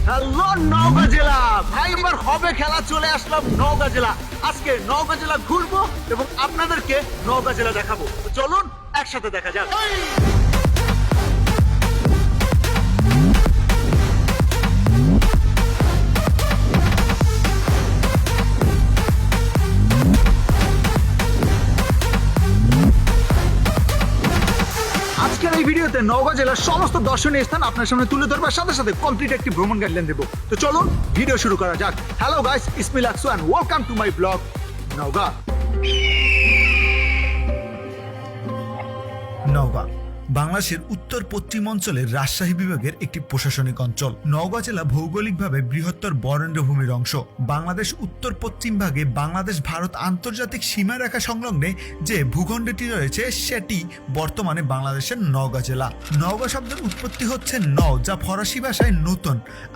Hello Naogaon জেলা ভাই, এবার হবে খেলা, চলে আসলাম নওগাঁ জেলা। আজকে নওগাঁ জেলা ঘুরবো এবং আপনাদেরকে নওগাঁ জেলা দেখাবো। তো চলুন একসাথে দেখা যাক। আজকের এই ভিডিওতে নওগাঁ জেলার সমস্ত দর্শনীয় স্থান আপনার সামনে তুলে ধরবার সাথে সাথে কমপ্লিট একটি ভ্রমণ গাইডলাইন দেবো। তো চলুন ভিডিও শুরু করা যাক। হ্যালো গাইস, ইসমি লাক্সু and welcome to my blog Naogaon. Naogaon বাংলাদেশের উত্তর পশ্চিম অঞ্চলের রাজশাহী বিভাগের একটি প্রশাসনিক অঞ্চল। নওগাঁ জেলা ভৌগোলিকভাবে বৃহত্তর বরেন্দ্রভূমির অংশ। বাংলাদেশ উত্তর পশ্চিম ভাগে বাংলাদেশ ভারত আন্তর্জাতিক সীমারেখা সংলগ্নে যে ভূখণ্ডটি রয়েছে সেটি বর্তমানে বাংলাদেশের নওগাঁ জেলা। নওগাঁ শব্দের উৎপত্তি হচ্ছে নও, যা ফরাসি ভাষায় নতুন, আর